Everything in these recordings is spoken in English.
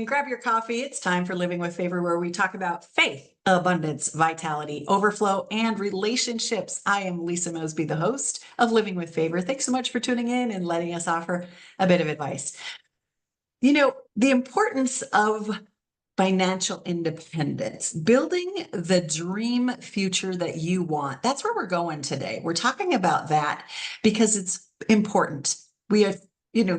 grab your coffee. It's time for Living with Favor, where we talk about faith, abundance, vitality, overflow, and relationships. I am Lisa Mosby, the host of Living with Favor. Thanks so much for tuning in and letting us offer a bit of advice. You know, the importance of financial independence, building the dream future that you want. That's where we're going today. We're talking about that because it's important. We have,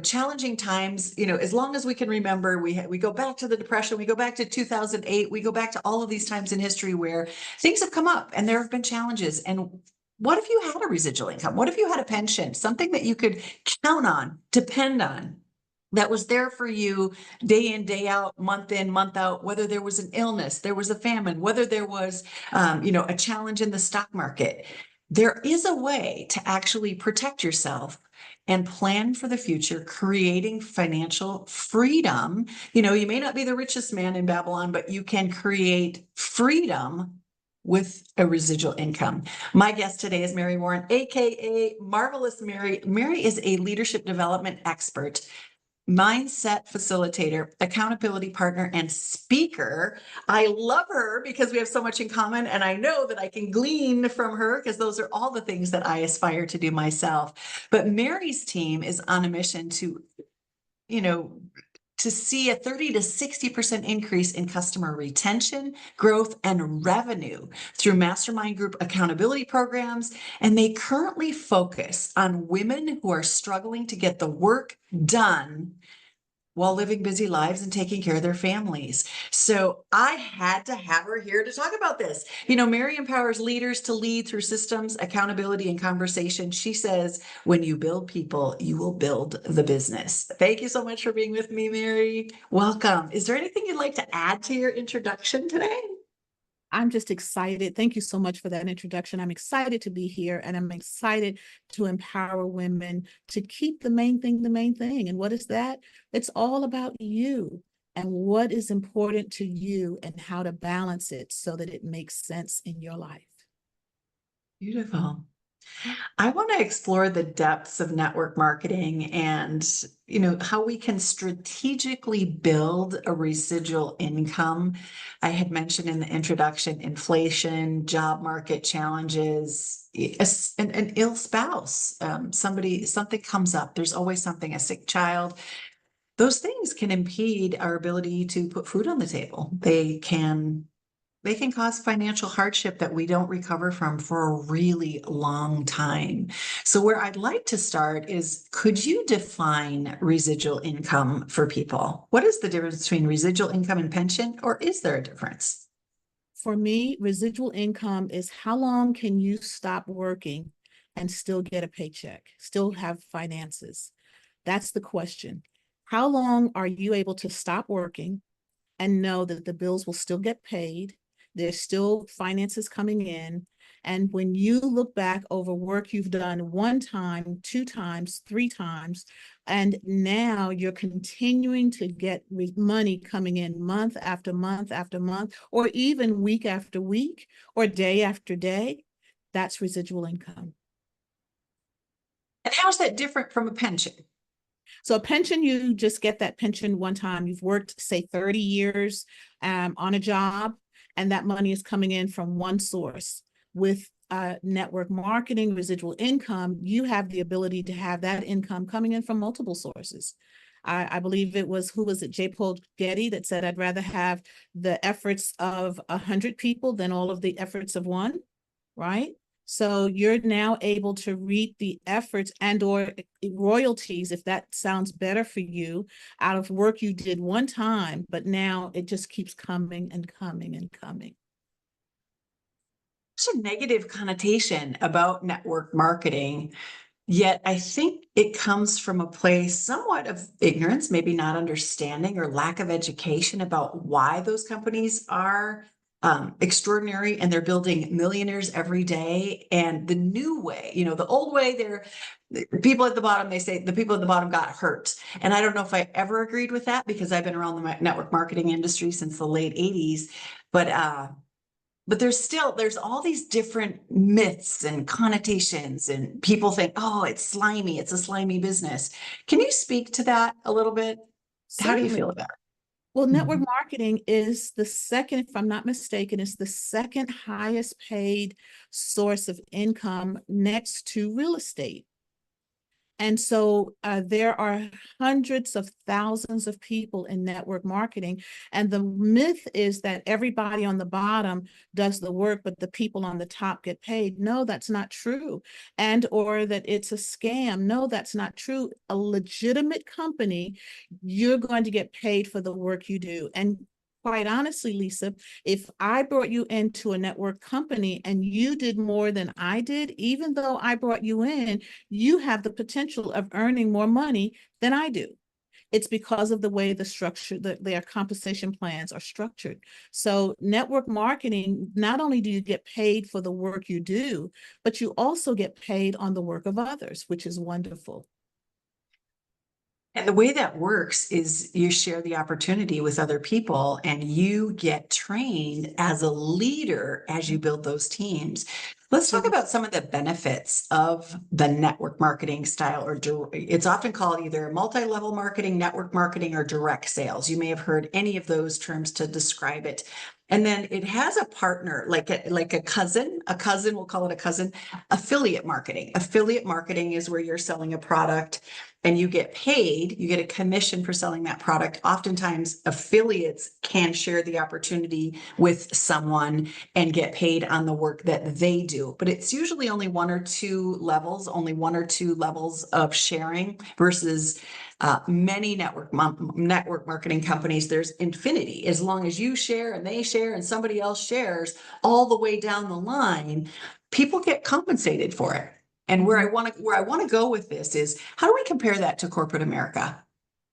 challenging times, as long as we can remember, we go back to the Depression, we go back to 2008, we go back to all of these times in history where things have come up and there have been challenges. And what if you had a residual income? What if you had a pension, something that you could count on, depend on, that was there for you day in, day out, month in, month out, whether there was an illness, there was a famine, whether there was, a challenge in the stock market. There is a way to actually protect yourself and plan for the future, creating financial freedom. You may not be the richest man in Babylon, but you can create freedom with a residual income. My guest today is Mary Warren, aka Marvelous Mary. Mary is a leadership development expert, mindset facilitator, accountability partner, and speaker. I love her because we have so much in common, and I know that I can glean from her because those are all the things that I aspire to do myself. But Mary's team is on a mission to see a 30 to 60% increase in customer retention, growth, and revenue through mastermind group accountability programs. And they currently focus on women who are struggling to get the work done while living busy lives and taking care of their families. So I had to have her here to talk about this. Mary empowers leaders to lead through systems, accountability, and conversation. She says, when you build people, you will build the business. Thank you so much for being with me, Mary. Welcome. Is there anything you'd like to add to your introduction today? I'm just excited. Thank you so much for that introduction. I'm excited to be here, and I'm excited to empower women to keep the main thing the main thing. And what is that? It's all about you and what is important to you and how to balance it so that it makes sense in your life. Beautiful. I want to explore the depths of network marketing and, how we can strategically build a residual income. I had mentioned in the introduction, inflation, job market challenges, an ill spouse, something comes up. There's always something, a sick child. Those things can impede our ability to put food on the table. They can cause financial hardship that we don't recover from for a really long time. So where I'd like to start is, could you define residual income for people? What is the difference between residual income and pension, or is there a difference? For me, residual income is how long can you stop working and still get a paycheck, still have finances? That's the question. How long are you able to stop working and know that the bills will still get paid? There's still finances coming in. And when you look back over work you've done one time, two times, three times, and now you're continuing to get money coming in month after month after month, or even week after week, or day after day, that's residual income. And how is that different from a pension? So a pension, you just get that pension one time. You've worked, say, 30 years on a job, and that money is coming in from one source. With network marketing, residual income, you have the ability to have that income coming in from multiple sources. I believe it was, who was it, J. Paul Getty, that said, I'd rather have the efforts of 100 people than all of the efforts of one, right? So you're now able to reap the efforts and or royalties, if that sounds better for you, out of work you did one time, but now it just keeps coming and coming and coming. There's a negative connotation about network marketing, yet I think it comes from a place somewhat of ignorance, maybe not understanding or lack of education about why those companies are extraordinary, and they're building millionaires every day. And the new way, the old way, the people at the bottom, they say the people at the bottom got hurt. And I don't know if I ever agreed with that, because I've been around the network marketing industry since the late 80s. But there's all these different myths and connotations, and people think, oh, it's slimy. It's a slimy business. Can you speak to that a little bit? Certainly. How do you feel about it? Well, network marketing is the second, if I'm not mistaken, is the second highest paid source of income next to real estate. And so there are hundreds of thousands of people in network marketing. And the myth is that everybody on the bottom does the work, but the people on the top get paid. No, that's not true. And or that it's a scam. No, that's not true. A legitimate company, you're going to get paid for the work you do. And quite honestly, Lisa, if I brought you into a network company and you did more than I did, even though I brought you in, you have the potential of earning more money than I do. It's because of the way the structure, their compensation plans are structured. So network marketing, not only do you get paid for the work you do, but you also get paid on the work of others, which is wonderful. And the way that works is you share the opportunity with other people and you get trained as a leader as you build those teams. Let's talk about some of the benefits of the network marketing style, or it's often called either multi-level marketing, network marketing, or direct sales. You may have heard any of those terms to describe it. And then it has a partner, like a cousin, we'll call it a cousin, affiliate marketing. Affiliate marketing is where you're selling a product and you get paid, you get a commission for selling that product. Oftentimes, affiliates can share the opportunity with someone and get paid on the work that they do. But it's usually only one or two levels of sharing versus many network marketing companies. There's infinity. As long as you share and they share and somebody else shares, all the way down the line, people get compensated for it. And where I want to go with this is, how do we compare that to corporate America?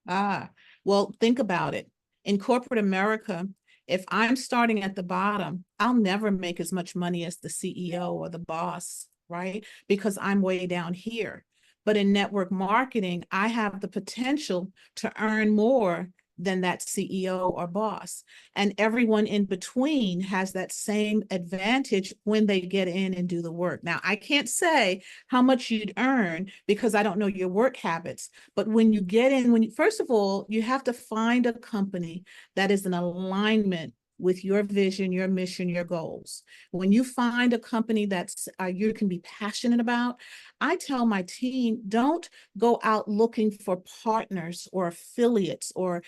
Well, think about it. In corporate America, if I'm starting at the bottom, I'll never make as much money as the CEO or the boss, right? Because I'm way down here. But in network marketing, I have the potential to earn more than that CEO or boss. And everyone in between has that same advantage when they get in and do the work. Now, I can't say how much you'd earn because I don't know your work habits. But when you get in, first of all, you have to find a company that is in alignment with your vision, your mission, your goals. When you find a company that's you can be passionate about, I tell my team, don't go out looking for partners or affiliates or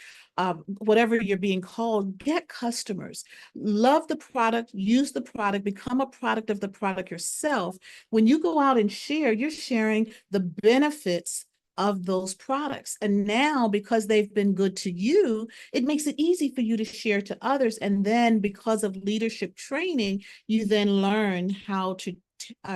whatever you're being called. Get customers, love the product, use the product, become a product of the product yourself. When you go out and share, you're sharing the benefits of those products. And now, because they've been good to you, it makes it easy for you to share to others. And then because of leadership training, you then learn how to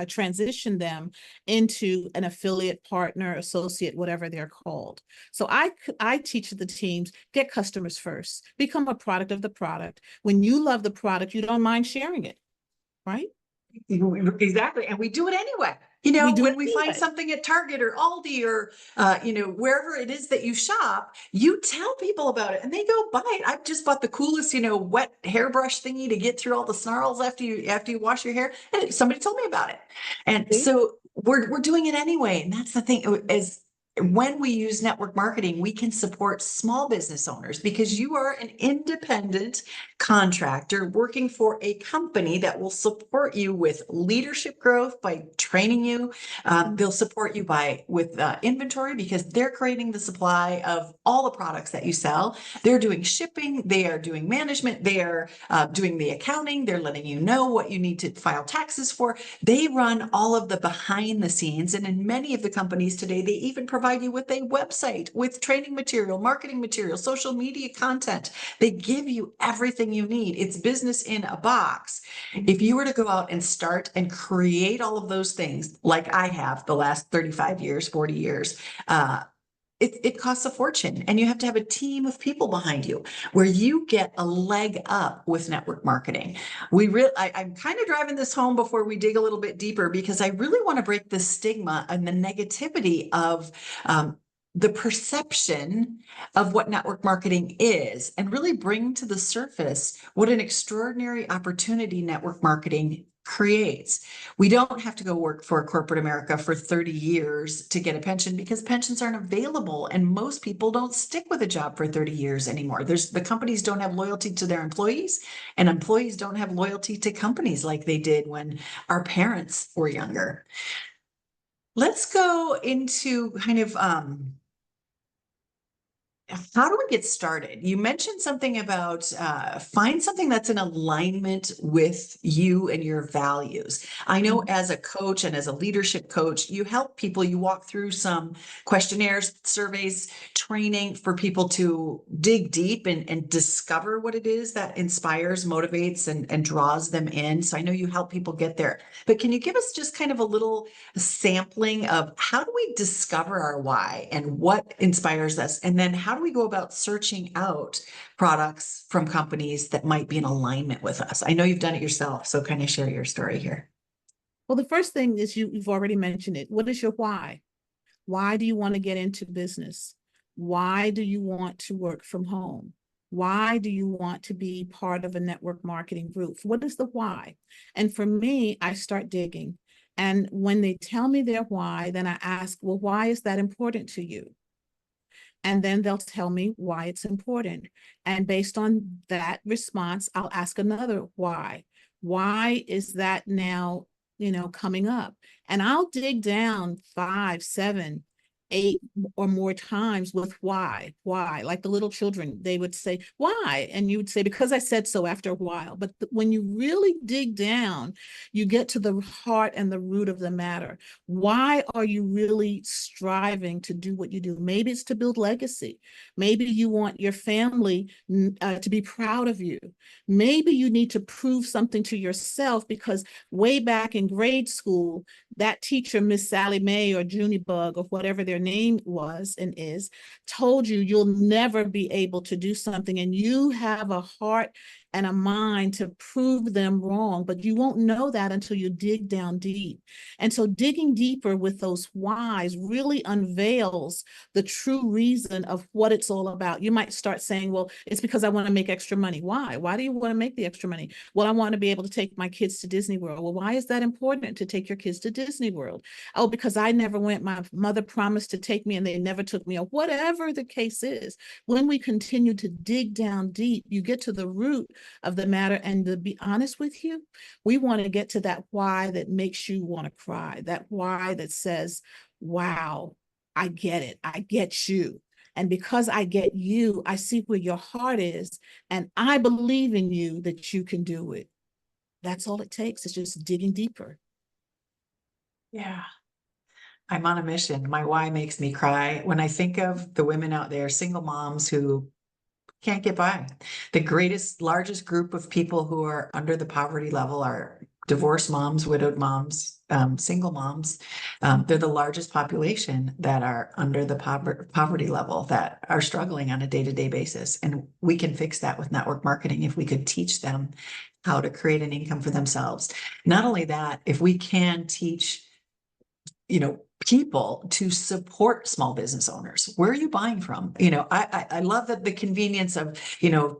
transition them into an affiliate, partner, associate, whatever they're called. So I teach the teams, get customers first, become a product of the product. When you love the product, you don't mind sharing it, right? Exactly. And we do it anyway. When we find something at Target or Aldi or, wherever it is that you shop, you tell people about it and they go buy it. I've just bought the coolest, wet hairbrush thingy to get through all the snarls after you wash your hair. And somebody told me about it. And so we're doing it anyway. And that's the thing is, when we use network marketing, we can support small business owners because you are an independent contractor working for a company that will support you with leadership growth by training you. They'll support you with inventory because they're creating the supply of all the products that you sell. They're doing shipping, they are doing management, they are doing the accounting, they're letting you know what you need to file taxes for. They run all of the behind the scenes. And in many of the companies today, they even provide you with a website with training material, marketing material, social media content. They give you everything you need. It's business in a box. If you were to go out and start and create all of those things, like I have the last 35 years, 40 years, it costs a fortune, and you have to have a team of people behind you where you get a leg up with network marketing. I'm kind of driving this home before we dig a little bit deeper because I really want to break the stigma and the negativity of the perception of what network marketing is and really bring to the surface what an extraordinary opportunity network marketing creates. We don't have to go work for corporate America for 30 years to get a pension because pensions aren't available and most people don't stick with a job for 30 years anymore. The companies don't have loyalty to their employees and employees don't have loyalty to companies like they did when our parents were younger. Let's go into kind of how do we get started? You mentioned something about find something that's in alignment with you and your values. I know as a coach and as a leadership coach, you help people, you walk through some questionnaires, surveys, training for people to dig deep and discover what it is that inspires, motivates, and draws them in. So I know you help people get there. But can you give us just kind of a little sampling of how do we discover our why and what inspires us? And then how do we go about searching out products from companies that might be in alignment with us? I know you've done it yourself, so kind of share your story here. Well, the first thing is you've already mentioned it. What is your why? Why do you want to get into business? Why do you want to work from home? Why do you want to be part of a network marketing group? What is the why? And for me, I start digging. And when they tell me their why, then I ask, well, why is that important to you? And then they'll tell me why it's important. And based on that response, I'll ask another why. Why is that now, coming up? And I'll dig down 5, 7, 8 or more times with why, like the little children, they would say, why? And you would say, because I said so after a while. But when you really dig down, you get to the heart and the root of the matter. Why are you really striving to do what you do? Maybe it's to build legacy. Maybe you want your family to be proud of you. Maybe you need to prove something to yourself because way back in grade school, that teacher, Miss Sally Mae or Junebug or whatever their name was and is, told you you'll never be able to do something and you have a heart and a mind to prove them wrong, but you won't know that until you dig down deep. And so digging deeper with those whys really unveils the true reason of what it's all about. You might start saying, well, it's because I want to make extra money. Why? Why do you want to make the extra money? Well, I want to be able to take my kids to Disney World. Well, why is that important to take your kids to Disney World? Oh, because I never went. My mother promised to take me and they never took me, or whatever the case is. When we continue to dig down deep, you get to the root of the matter. And to be honest with you, we want to get to that why that makes you want to cry, that why that says, wow, I get it. I get you. And because I get you, I see where your heart is, and I believe in you that you can do it. That's all it takes. It's just digging deeper. Yeah. I'm on a mission. My why makes me cry. When I think of the women out there, single moms who can't get by. The largest group of people who are under the poverty level are divorced moms, widowed moms, single moms. They're the largest population that are under the poverty level that are struggling on a day-to-day basis. And we can fix that with network marketing if we could teach them how to create an income for themselves. Not only that, if we can teach people to support small business owners. Where are you buying from? I love that the convenience of,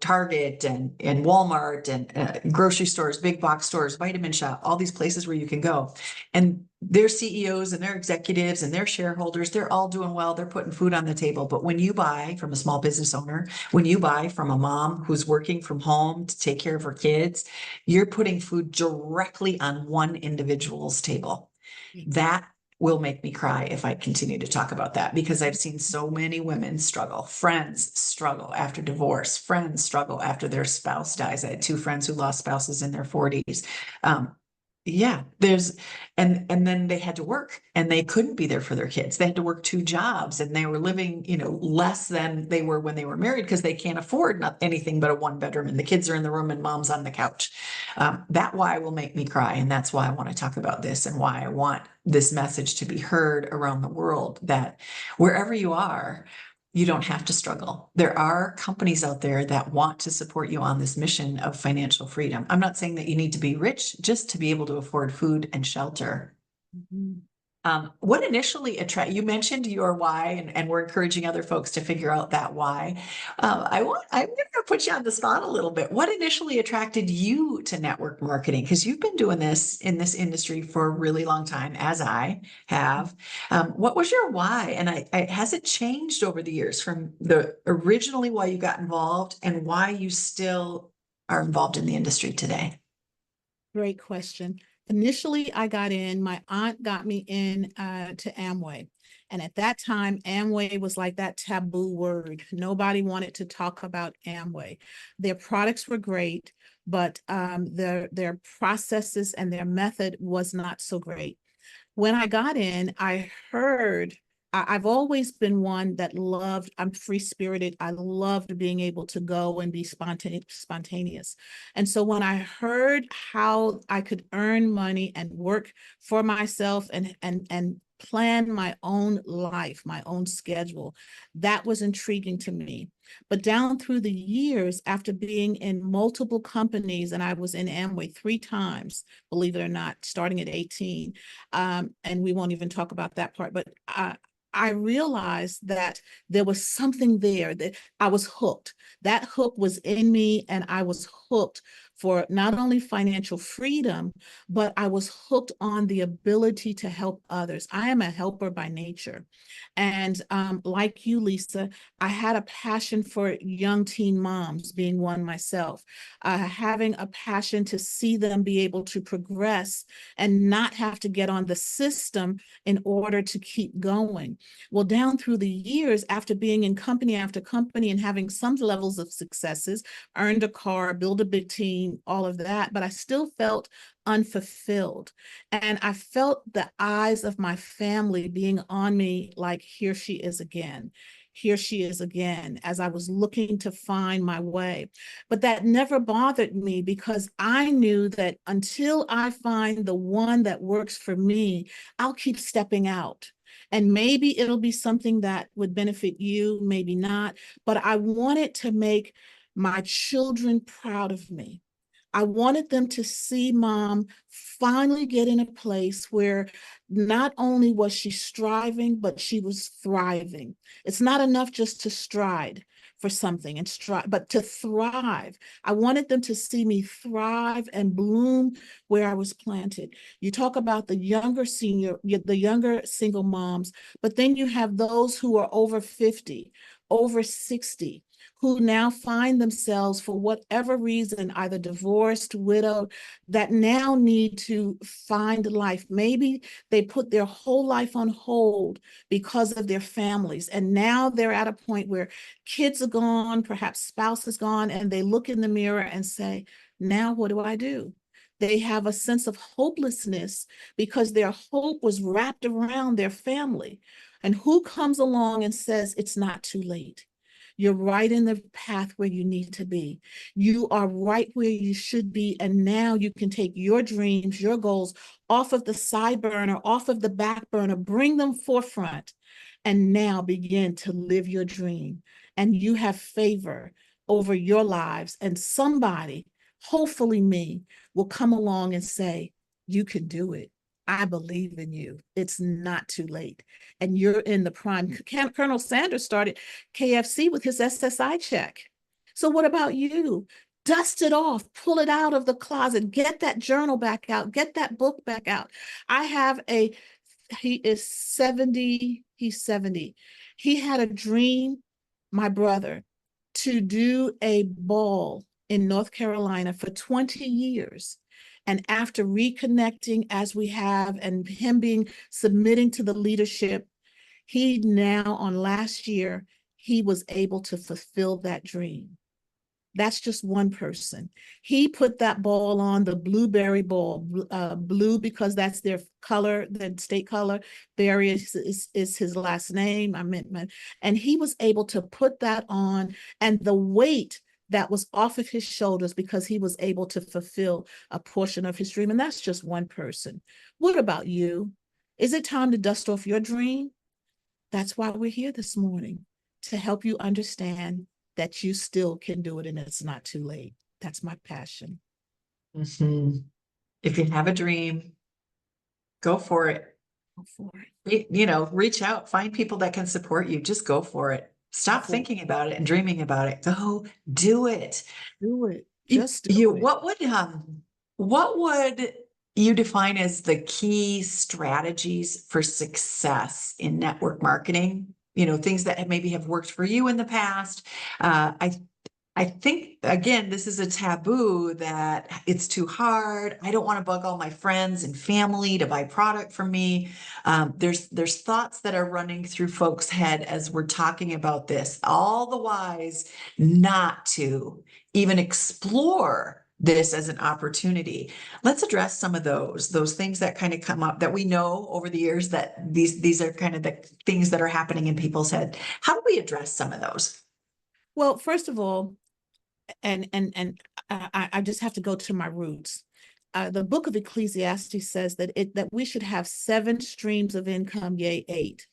Target and Walmart and grocery stores, big box stores, Vitamin Shop, all these places where you can go. And their CEOs and their executives and their shareholders, they're all doing well. They're putting food on the table. But when you buy from a small business owner, when you buy from a mom who's working from home to take care of her kids, you're putting food directly on one individual's table. That will make me cry if I continue to talk about that because I've seen so many women struggle. Friends struggle after divorce. Friends struggle after their spouse dies. I had 2 friends who lost spouses in their 40s. Yeah, and then they had to work and they couldn't be there for their kids. They had to work 2 jobs and they were living, less than they were when they were married because they can't afford anything but a 1-bedroom and the kids are in the room and mom's on the couch. That why will make me cry. And that's why I want to talk about this and why I want this message to be heard around the world that wherever you are, you don't have to struggle. There are companies out there that want to support you on this mission of financial freedom. I'm not saying that you need to be rich just to be able to afford food and shelter. Mhm. What initially you mentioned your why, and we're encouraging other folks to figure out that why. I'm going to put you on the spot a little bit. What initially attracted you to network marketing? Because you've been doing this in this industry for a really long time, as I have. What was your why? And has it changed over the years from the originally why you got involved and why you still are involved in the industry today? Great question. Initially, I got in, my aunt got me in to Amway. And at that time, Amway was like that taboo word. Nobody wanted to talk about Amway. Their products were great, but their processes and their method was not so great. When I got in, I heard, I've always been one that loved, I'm free spirited. I loved being able to go and be spontaneous. And so when I heard how I could earn money and work for myself and plan my own life, my own schedule, that was intriguing to me. But down through the years, after being in multiple companies, and I was in Amway 3 times, believe it or not, starting at 18, and we won't even talk about that part, but I realized that there was something there that I was hooked. That hook was in me, and I was hooked for not only financial freedom, but I was hooked on the ability to help others. I am a helper by nature. And like you, Lisa, I had a passion for young teen moms, being one myself, having a passion to see them be able to progress and not have to get on the system in order to keep going. Well, down through the years, after being in company after company and having some levels of successes, earned a car, built a big team, all of that, but I still felt unfulfilled. And I felt the eyes of my family being on me like, here she is again. Here she is again, as I was looking to find my way. But that never bothered me because I knew that until I find the one that works for me, I'll keep stepping out. And maybe it'll be something that would benefit you, maybe not. But I wanted to make my children proud of me. I wanted them to see mom finally get in a place where not only was she striving, but she was thriving. It's not enough just to stride for something and strive, but to thrive. I wanted them to see me thrive and bloom where I was planted. You talk about the younger single moms, but then you have those who are over 50, over 60, who now find themselves, for whatever reason, either divorced, widowed, that now need to find life. Maybe they put their whole life on hold because of their families. And now they're at a point where kids are gone, perhaps spouse is gone, and they look in the mirror and say, now what do I do? They have a sense of hopelessness because their hope was wrapped around their family. And who comes along and says, it's not too late? You're right in the path where you need to be. You are right where you should be. And now you can take your dreams, your goals off of the side burner, off of the back burner, bring them forefront, and now begin to live your dream. And you have favor over your lives. And somebody, hopefully me, will come along and say, you can do it. I believe in you. It's not too late. And you're in the prime. Colonel Sanders started KFC with his SSI check. So what about you? Dust it off, pull it out of the closet, get that journal back out, get that book back out. I have he is 70, he's 70. He had a dream, my brother, to do a ball in North Carolina for 20 years. And after reconnecting as we have, and him submitting to the leadership, he now, on last year, he was able to fulfill that dream. That's just one person. He put that ball on, the blueberry ball, blue because that's their color, the state color. Berry is his last name. And he was able to put that on, and the weight that was off of his shoulders because he was able to fulfill a portion of his dream. And that's just one person. What about you? Is it time to dust off your dream? That's why we're here this morning, to help you understand that you still can do it and it's not too late. That's my passion. Mhm. If you have a dream, go for it. Go for it. Reach out, find people that can support you. Just go for it. Stop For it. thinking about it and dreaming about it. Go do it. Do it. You, Just you do it. what would you define as the key strategies for success in network marketing? Things that maybe have worked for you in the past. I think, again, this is a taboo that it's too hard. I don't want to bug all my friends and family to buy product from me. There's thoughts that are running through folks' head as we're talking about this, all the wise not to even explore this as an opportunity. Let's address some of those things that kind of come up that we know over the years that these are kind of the things that are happening in people's head. How do we address some of those? Well, first of all, I just have to go to my roots. The book of Ecclesiastes says that we should have 7 streams of income, yea, 8.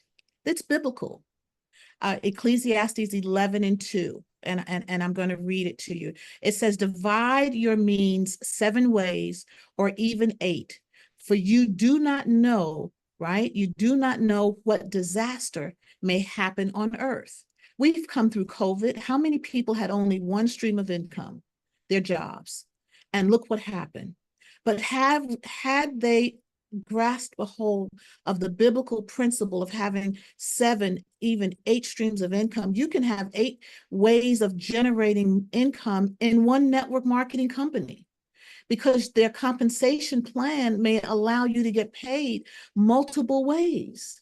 It's biblical. Ecclesiastes 11:2, and I'm going to read it to you. It says, divide your means 7 ways, or even 8, for you do not know, right? You do not know what disaster may happen on earth. We've come through COVID. How many people had only one stream of income, their jobs? And look what happened. But had they grasped a hold of the biblical principle of having 7, even 8 streams of income, you can have 8 ways of generating income in one network marketing company, because their compensation plan may allow you to get paid multiple ways.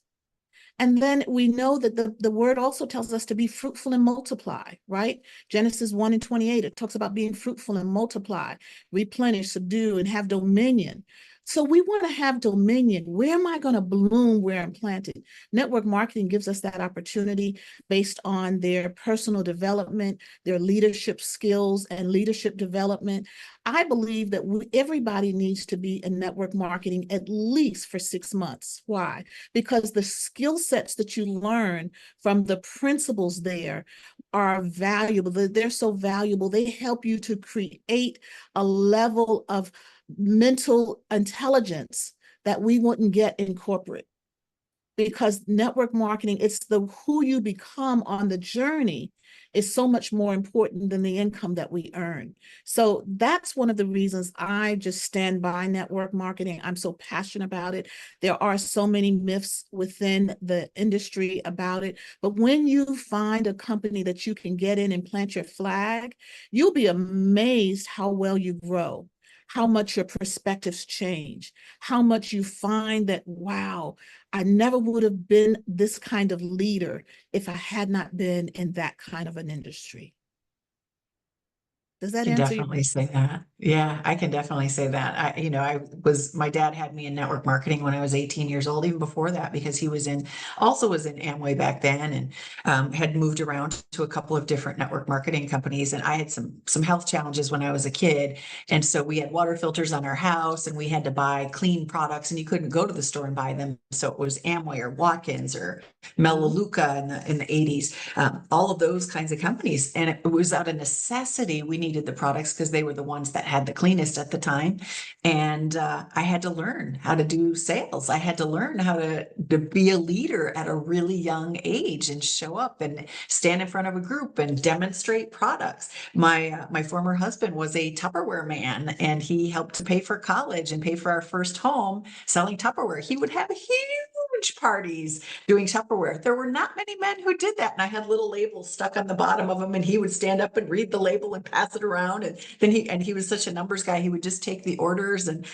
And then we know that the word also tells us to be fruitful and multiply, right? Genesis 1:28, it talks about being fruitful and multiply, replenish, subdue, and have dominion. So we want to have dominion. Where am I going to bloom where I'm planted? Network marketing gives us that opportunity based on their personal development, their leadership skills and leadership development. I believe that everybody needs to be in network marketing at least for 6 months. Why? Because the skill sets that you learn from the principles there are valuable. They're so valuable. They help you to create a level of mental intelligence that we wouldn't get in corporate. Because network marketing, it's who you become on the journey is so much more important than the income that we earn. So that's one of the reasons I just stand by network marketing. I'm so passionate about it. There are so many myths within the industry about it. But when you find a company that you can get in and plant your flag, you'll be amazed how well you grow, how much your perspectives change, how much you find that, wow, I never would have been this kind of leader if I had not been in that kind of an industry. Does that Can answer your definitely say that. Yeah, I can definitely say that. My dad had me in network marketing when I was 18 years old, even before that, because he was also was in Amway back then, and had moved around to a couple of different network marketing companies. And I had some health challenges when I was a kid. And so we had water filters on our house, and we had to buy clean products, and you couldn't go to the store and buy them. So it was Amway or Watkins or Melaleuca in the 80s, all of those kinds of companies. And it was out of necessity. We needed the products because they were the ones that had the cleanest at the time. And I had to learn how to do sales. I had to learn how to be a leader at a really young age and show up and stand in front of a group and demonstrate products. My former husband was a Tupperware man, and he helped to pay for college and pay for our first home selling Tupperware. He would have huge parties doing Tupperware. There were not many men who did that. And I had little labels stuck on the bottom of them, and he would stand up and read the label and pass it around. And then he was such a numbers guy. He would just take the orders and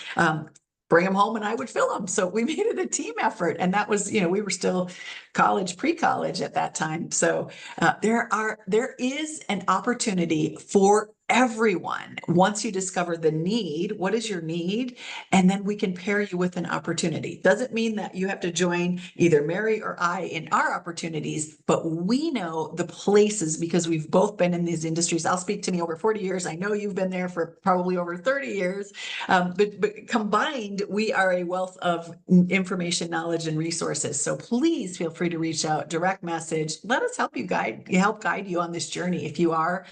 bring them home, and I would fill them. So we made it a team effort. And that was, we were still pre-college at that time. So there is an opportunity for everyone. Once you discover the need, what is your need? And then we can pair you with an opportunity. Doesn't mean that you have to join either Mary or I in our opportunities, but we know the places because we've both been in these industries. I'll speak to me over 40 years. I know you've been there for probably over 30 years. But combined, we are a wealth of information, knowledge, and resources. So please feel free to reach out, direct message. Let us help guide you on this journey. If you are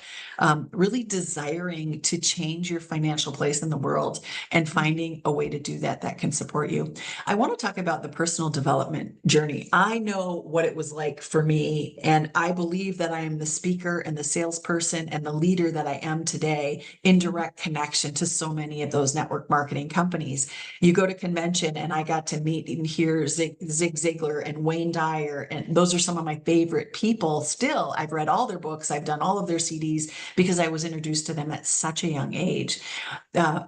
really desiring to change your financial place in the world and finding a way to do that that can support you. I want to talk about the personal development journey. I know what it was like for me, and I believe that I am the speaker and the salesperson and the leader that I am today in direct connection to so many of those network marketing companies. You go to convention and I got to meet and hear Zig Ziglar and Wayne Dyer, and those are some of my favorite people still. I've read all their books, I've done all of their CDs because I was introduced to them at such a young age. Uh,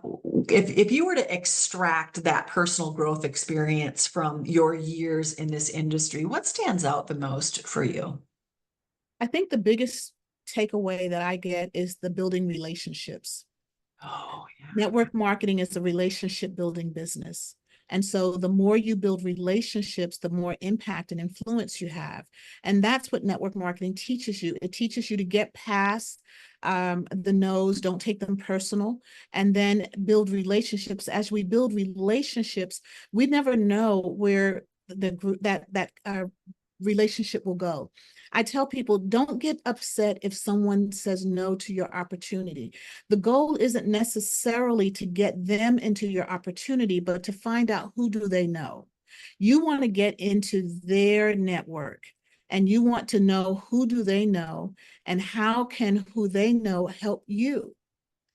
if you were to extract that personal growth experience from your years in this industry, what stands out the most for you? I think the biggest takeaway that I get is the building relationships. Oh, yeah. Network marketing is a relationship building business. And so the more you build relationships, the more impact and influence you have. And that's what network marketing teaches you. It teaches you to get past the no's, don't take them personal, and then build relationships. As we build relationships, we never know where the group that relationship will go. I tell people, don't get upset if someone says no to your opportunity. The goal isn't necessarily to get them into your opportunity, but to find out who do they know. You want to get into their network, and you want to know who do they know and how can who they know help you,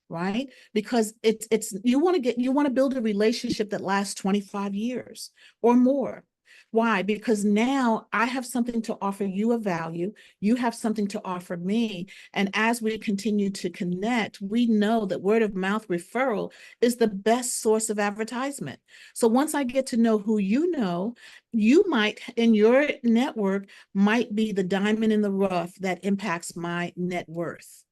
right? Because it's you want to build a relationship that lasts 25 years or more. Why? Because now I have something to offer you of value. You have something to offer me. And as we continue to connect, we know that word of mouth referral is the best source of advertisement. So once I get to know who you know, you might, in your network, might be the diamond in the rough that impacts my net worth.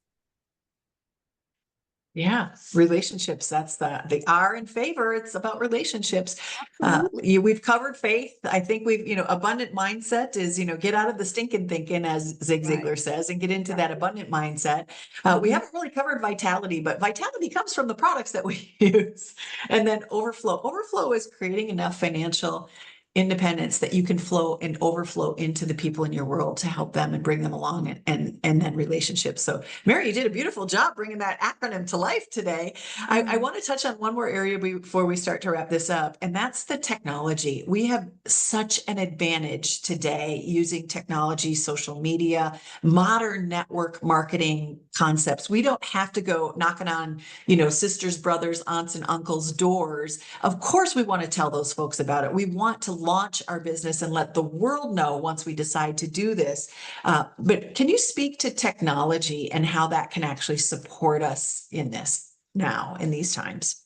Yeah, relationships. That's the R in favor. It's about relationships. Absolutely. We've covered faith. I think abundant mindset is, get out of the stinking thinking, as Zig Right. Ziglar says, and get into that abundant mindset. We Mhm. haven't really covered vitality, but vitality comes from the products that we use. And then overflow. Overflow is creating enough financial independence that you can flow and overflow into the people in your world to help them and bring them along, and then relationships. So Mary, you did a beautiful job bringing that acronym to life today. I want to touch on one more area before we start to wrap this up, and that's the technology. We have such an advantage today using technology, social media, modern network marketing concepts. We don't have to go knocking on, sisters, brothers, aunts, and uncles' doors. Of course, we want to tell those folks about it. We want to launch our business and let the world know once we decide to do this. But can you speak to technology and how that can actually support us in this now, in these times?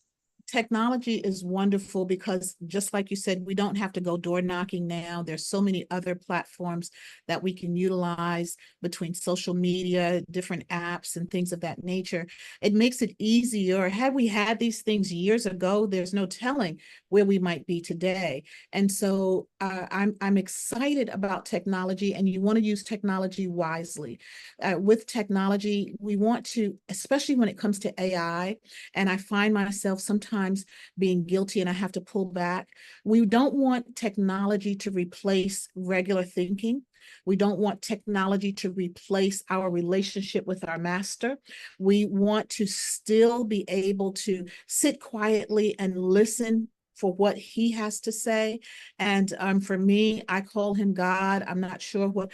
Technology is wonderful because, just like you said, we don't have to go door knocking now. There's so many other platforms that we can utilize between social media, different apps, and things of that nature. It makes it easier. Had we had these things years ago, there's no telling where we might be today. And so I'm excited about technology, and you want to use technology wisely. With technology, we want to, especially when it comes to AI, and I find myself sometimes being guilty and I have to pull back. We don't want technology to replace regular thinking. We don't want technology to replace our relationship with our master. We want to still be able to sit quietly and listen for what he has to say. And for me, I call him God. I'm not sure what,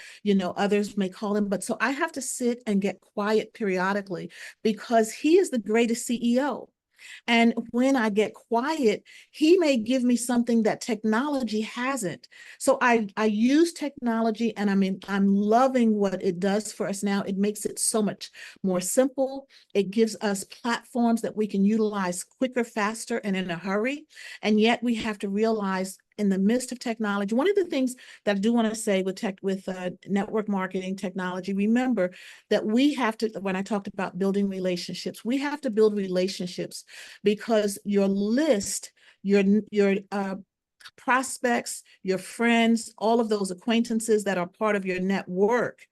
others may call him, but so I have to sit and get quiet periodically because he is the greatest CEO. And when I get quiet, he may give me something that technology hasn't. So I use technology, and I'm loving what it does for us now. It makes it so much more simple. It gives us platforms that we can utilize quicker, faster, and in a hurry. And yet we have to realize, in the midst of technology, one of the things that I do want to say with network marketing technology, remember that we have to, when I talked about building relationships, we have to build relationships because your list, your prospects, your friends, all of those acquaintances that are part of your network,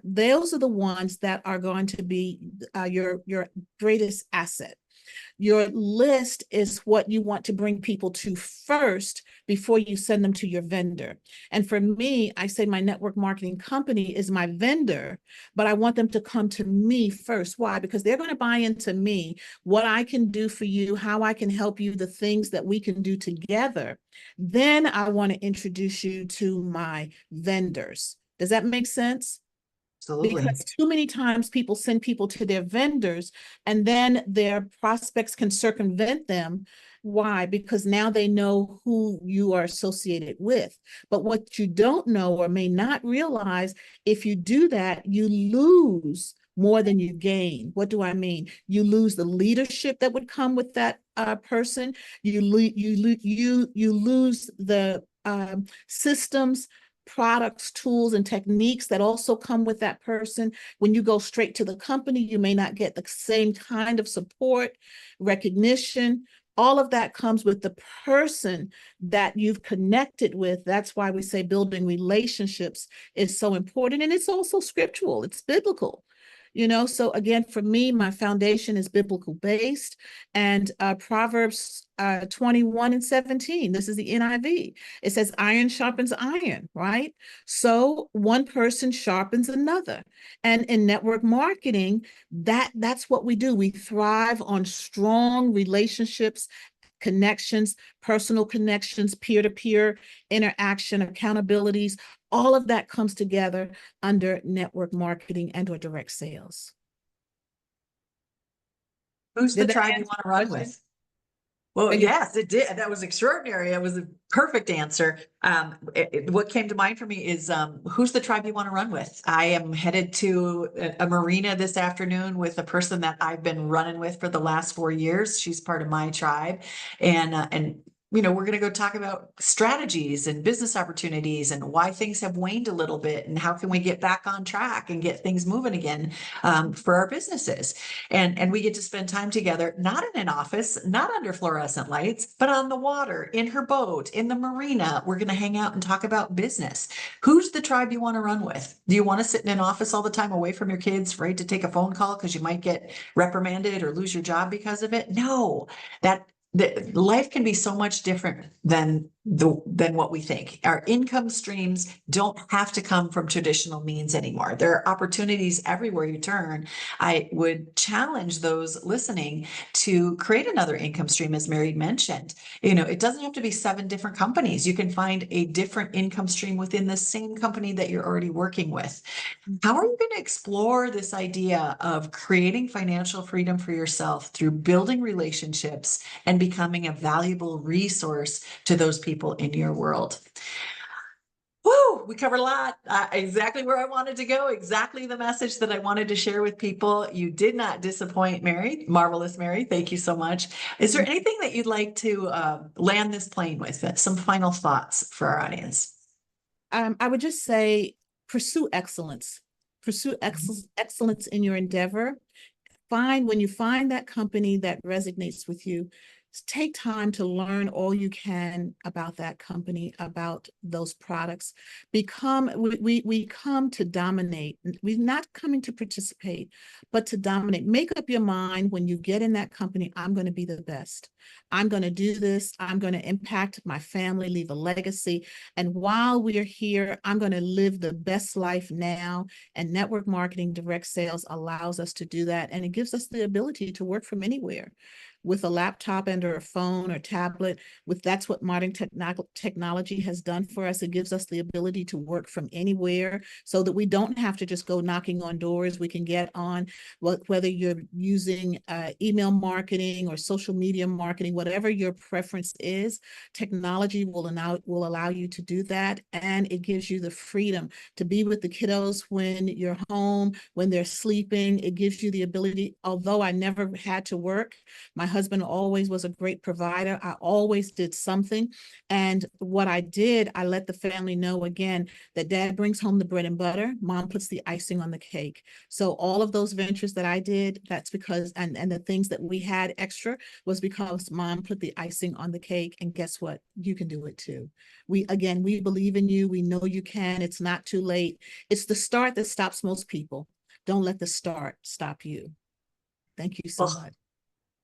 those are the ones that are going to be your greatest asset. Your list is what you want to bring people to first before you send them to your vendor. And for me, I say my network marketing company is my vendor, but I want them to come to me first. Why? Because they're going to buy into me, what I can do for you, how I can help you, the things that we can do together. Then I want to introduce you to my vendors. Does that make sense? Absolutely. Because too many times people send people to their vendors and then their prospects can circumvent them. Why? Because now they know who you are associated with. But what you don't know or may not realize, if you do that, you lose more than you gain. What do I mean? You lose the leadership that would come with that person. You lose the systems, products, tools, and techniques that also come with that person. When you go straight to the company, you may not get the same kind of support, recognition. All of that comes with the person that you've connected with. That's why we say building relationships is so important. And it's also scriptural, it's biblical. So again, for me, my foundation is biblical based, and Proverbs 21:17. This is the NIV. It says, iron sharpens iron, right? So one person sharpens another. And in network marketing, that's what we do. We thrive on strong relationships, connections, personal connections, peer-to-peer interaction, accountabilities. All of that comes together under network marketing and or direct sales. Who's the Did that tribe you answer want to the run question? with? Well, Beg your- yes, it did. That was extraordinary. It was a perfect answer. What came to mind for me is who's the tribe you want to run with? I am headed to a marina this afternoon with a person that I've been running with for the last 4 years. She's part of my tribe, and we're going to go talk about strategies and business opportunities and why things have waned a little bit and how can we get back on track and get things moving again for our businesses. And we get to spend time together, not in an office, not under fluorescent lights, but on the water, in her boat, in the marina. We're going to hang out and talk about business. Who's the tribe you want to run with? Do you want to sit in an office all the time away from your kids, afraid to take a phone call because you might get reprimanded or lose your job because of it? No, life can be so much different than what we think. Our income streams don't have to come from traditional means anymore. There are opportunities everywhere you turn. I would challenge those listening to create another income stream, as Mary mentioned. It doesn't have to be 7 different companies. You can find a different income stream within the same company that you're already working with. How are you going to explore this idea of creating financial freedom for yourself through building relationships and becoming a valuable resource to those people in your world? Woo, we covered a lot. Exactly where I wanted to go, exactly the message that I wanted to share with people. You did not disappoint, Mary. Marvelous, Mary. Thank you so much. Is there anything that you'd like to land this plane with? Some final thoughts for our audience? I would just say pursue excellence. Pursue excellence in your endeavor. When you find that company that resonates with you, take time to learn all you can about that company, about those products. We come to dominate. We're not coming to participate, but to dominate. Make up your mind when you get in that company, I'm going to be the best. I'm going to do this. I'm going to impact my family, leave a legacy. And while we are here, I'm going to live the best life now. And network marketing, direct sales allows us to do that. And it gives us the ability to work from anywhere with a laptop and or a phone or tablet. That's what modern technology has done for us. It gives us the ability to work from anywhere so that we don't have to just go knocking on doors. We can get on, whether you're using email marketing or social media marketing, whatever your preference is, technology will allow you to do that. And it gives you the freedom to be with the kiddos when you're home, when they're sleeping. It gives you the ability, although I never had to work, my husband always was a great provider. I always did something. And what I did, I let the family know again that dad brings home the bread and butter, mom puts the icing on the cake. So all of those ventures that I did, that's because, and the things that we had extra was because mom put the icing on the cake. And guess what? You can do it too. We believe in you. We know you can. It's not too late. It's the start that stops most people. Don't let the start stop you. Thank you so much.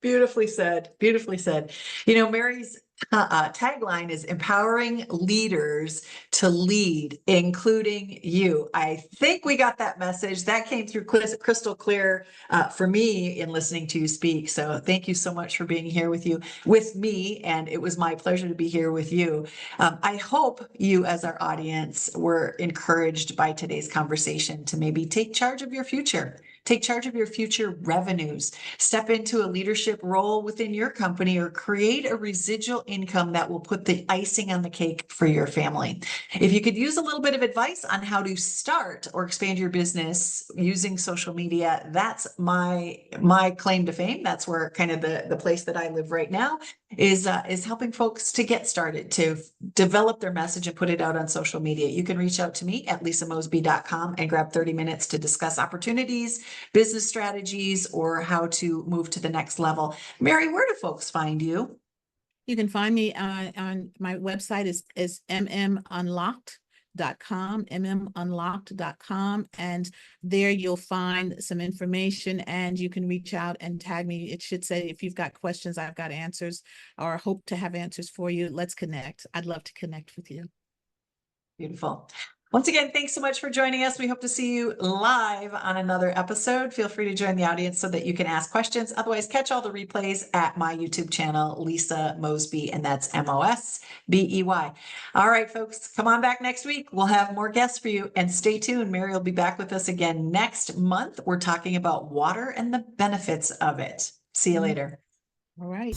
Beautifully said. Beautifully said. You know, Mary's tagline is empowering leaders to lead, including you. I think we got that message. That came through crystal clear for me in listening to you speak. So thank you so much for being here with me. And it was my pleasure to be here with you. I hope you, as our audience, were encouraged by today's conversation to maybe take charge of your future. Take charge of your future revenues, step into a leadership role within your company, or create a residual income that will put the icing on the cake for your family. If you could use a little bit of advice on how to start or expand your business using social media, that's my claim to fame. That's where kind of the place that I live right now is helping folks to get started, to develop their message and put it out on social media. You can reach out to me at lisamosby.com and grab 30 minutes to discuss opportunities, business strategies, or how to move to the next level. Mary, where do folks find you? You can find me on my website is mmunlocked.com, and there you'll find some information, and you can reach out and tag me. It should say, if you've got questions, I've got answers, or hope to have answers for you. Let's connect. I'd love to connect with you. Beautiful. Once again, thanks so much for joining us. We hope to see you live on another episode. Feel free to join the audience so that you can ask questions. Otherwise, catch all the replays at my YouTube channel, Lisa Mosby, and that's Mosbey. All right, folks, come on back next week. We'll have more guests for you, and stay tuned. Mary will be back with us again next month. We're talking about water and the benefits of it. See you later. All right.